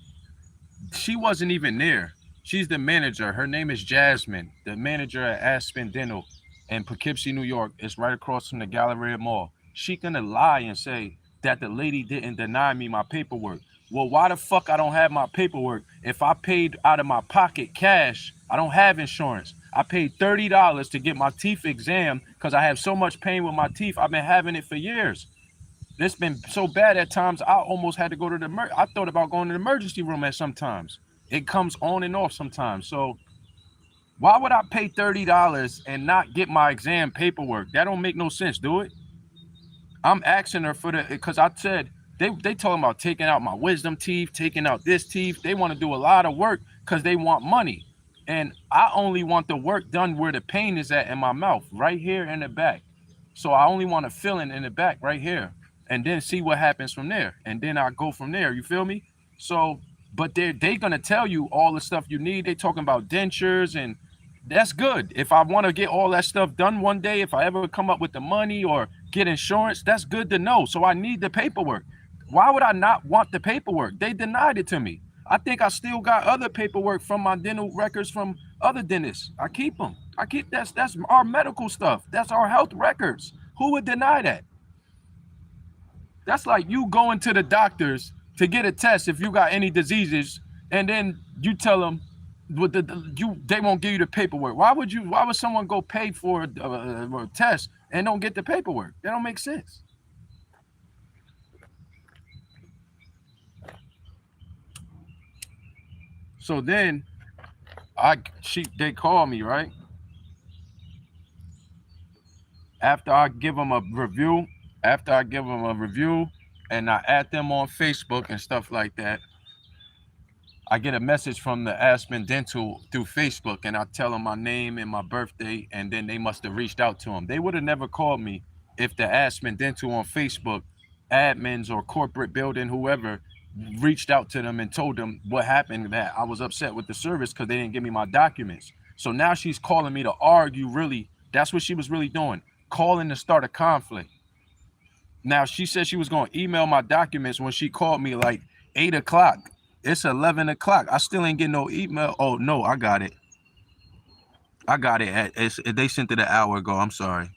she wasn't even there. She's the manager. Her name is Jasmine, the manager at Aspen Dental in Poughkeepsie, New York. It's right across from the Galleria Mall. She gonna lie and say that the lady didn't deny me my paperwork. Well, why the fuck I don't have my paperwork? If I paid out of my pocket cash, I don't have insurance. I paid $30 to get my teeth examined because I have so much pain with my teeth. I've been having it for years. It's been so bad at times, I almost had to go to I thought about going to the emergency room at sometimes. It comes on and off sometimes. So why would I pay $30 and not get my exam paperwork? That don't make no sense, do it? I'm asking her for because I said, they talking about taking out my wisdom teeth, taking out this teeth. They want to do a lot of work because they want money. And I only want the work done where the pain is at in my mouth, right here in the back. So I only want to fill in the back right here and then see what happens from there. And then I go from there. You feel me? So, but they're going to tell you all the stuff you need. They talking about dentures, and that's good. If I want to get all that stuff done one day, if I ever come up with the money or get insurance, that's good to know. So I need the paperwork. Why would I not want the paperwork? They denied it to me. I think I still got other paperwork from my dental records from other dentists. I keep them. That's our medical stuff. That's our health records. Who would deny that? That's like you going to the doctors to get a test if you got any diseases, and then you tell them they won't give you the paperwork. Why would someone go pay for a test and don't get the paperwork? That don't make sense. So then they call me, right? After I give them a review, and I add them on Facebook and stuff like that, I get a message from the Aspen Dental through Facebook, and I tell them my name and my birthday, and then they must have reached out to them. They would have never called me if the Aspen Dental on Facebook admins or corporate building, whoever, reached out to them and told them what happened, that I was upset with the service because they didn't give me my documents. So now she's calling me to argue, really. That's what she was really doing, calling to start a conflict. Now she said she was going to email my documents when she called me like 8 o'clock. It's 11 o'clock. I still ain't getting no email. Oh no, I got it. I got it. They sent it an hour ago. I'm sorry.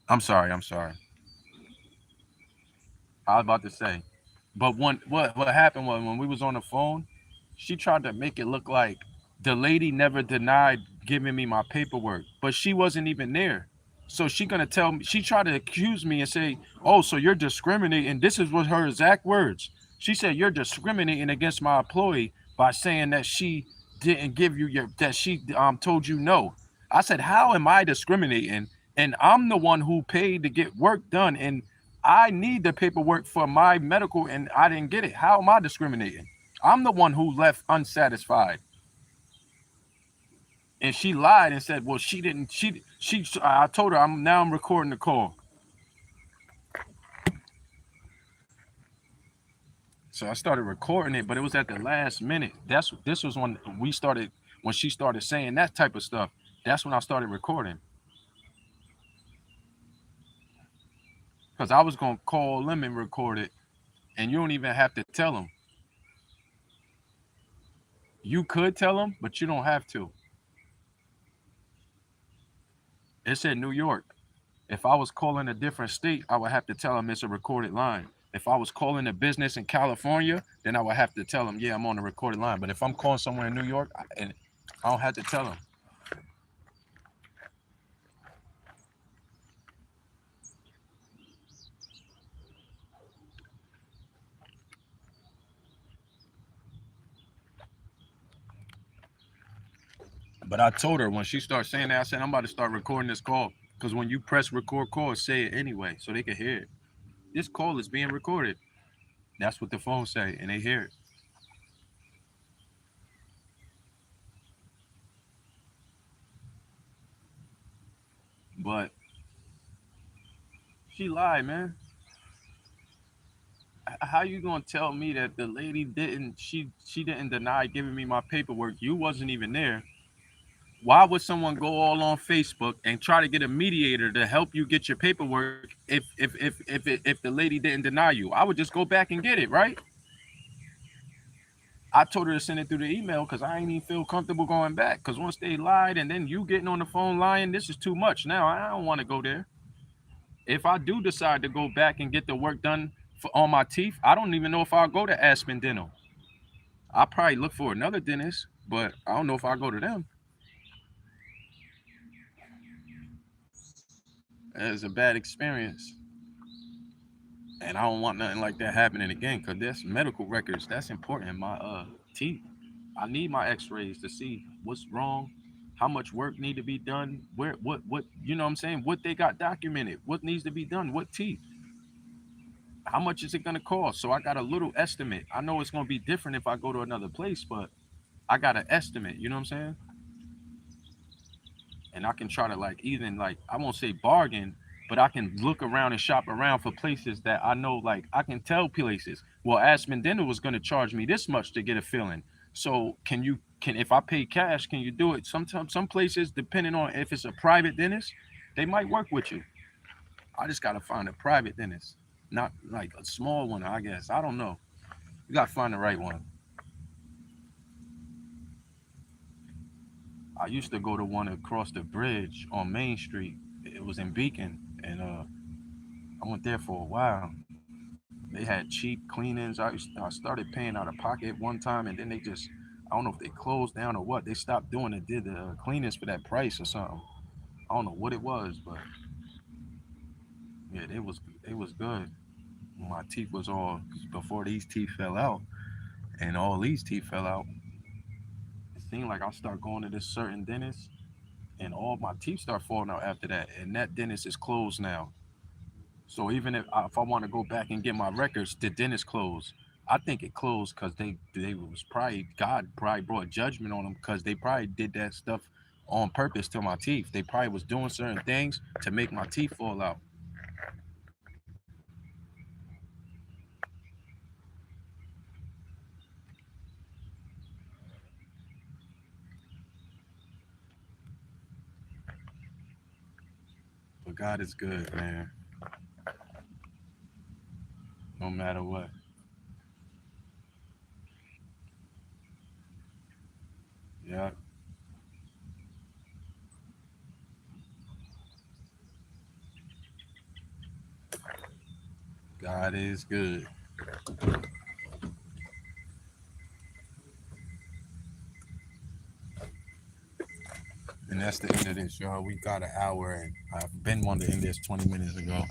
I'm sorry. I'm sorry. I was about to say. But what happened was when we was on the phone, she tried to make it look like the lady never denied giving me my paperwork, but she wasn't even there. So she gonna tell me, she tried to accuse me and say, "Oh, so you're discriminating." This is what her exact words. She said, "You're discriminating against my employee by saying that she didn't give you your that she told you no." I said, "How am I discriminating? And I'm the one who paid to get work done, and I need the paperwork for my medical and I didn't get it. How am I discriminating? I'm the one who left unsatisfied." And she lied and said, "Well, she didn't. She." I told her, I'm recording the call." So I started recording it, but it was at the last minute. This was when she started saying that type of stuff. That's when I started recording because I was gonna call them and record it, and you don't even have to tell them. You could tell them, but you don't have to. It said New York. If I was calling a different state, I would have to tell them it's a recorded line. If I was calling a business in California, then I would have to tell them, yeah, I'm on the recorded line. But if I'm calling somewhere in New York, and I don't have to tell them. But I told her when she started saying that, I said, I'm about to start recording this call. Because when you press record call, say it anyway so they can hear it. This call is being recorded. That's what the phone say, and they hear it. But she lied, man. How you gonna tell me that the lady didn't she didn't deny giving me my paperwork? You wasn't even there. Why would someone go all on Facebook and try to get a mediator to help you get your paperwork if the lady didn't deny you? I would just go back and get it, right? I told her to send it through the email because I ain't even feel comfortable going back. Because once they lied and then you getting on the phone lying, this is too much. Now I don't want to go there. If I do decide to go back and get the work done on my teeth, I don't even know if I'll go to Aspen Dental. I'll probably look for another dentist, but I don't know if I'll go to them. It's a bad experience. And I don't want nothing like that happening again because that's medical records. That's important in my teeth. I need my x-rays to see what's wrong, how much work need to be done, where what you know what I'm saying, what they got documented, what needs to be done, what teeth, how much is it gonna cost. So I got a little estimate. I know it's gonna be different if I go to another place, but I got an estimate, you know what I'm saying? And I can try to like even like I won't say bargain, but I can look around and shop around for places that I know like I can tell places. Well, Aspen Dental was going to charge me this much to get a filling. So can if I pay cash, can you do it? Sometimes some places, depending on if it's a private dentist, they might work with you. I just gotta find a private dentist, not like a small one. I guess I don't know. You gotta find the right one. I used to go to one across the bridge on Main Street. It was in Beacon, and I went there for a while. They had cheap cleanings. I started paying out of pocket one time, and then they just I don't know if they closed down or what. They stopped doing it. Did the cleanings for that price or something. I don't know what it was, but yeah, it was good. My teeth was all before these teeth fell out, and all these teeth fell out. It seemed like I start going to this certain dentist, and all my teeth start falling out after that. And that dentist is closed now. So even if I want to go back and get my records, the dentist closed. I think it closed because they was probably God probably brought judgment on them because they probably did that stuff on purpose to my teeth. They probably was doing certain things to make my teeth fall out. But God is good, man. No matter what. Yeah. God is good. And that's the end of this, y'all. We got an hour, and I've been wanting to end this 20 minutes ago.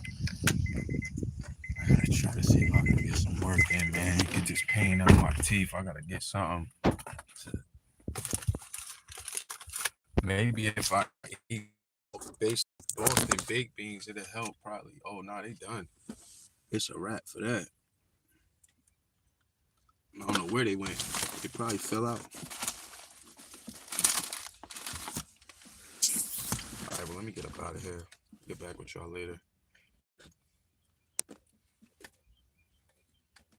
I gotta try to see if I can get some work in, man. Get this pain out of my teeth. I gotta get something. Maybe if I eat Boston baked beans, it'll help probably. Oh, no, they done. It's a wrap for that. I don't know where they went. They probably fell out. All right, well, let me get up out of here. Get back with y'all later.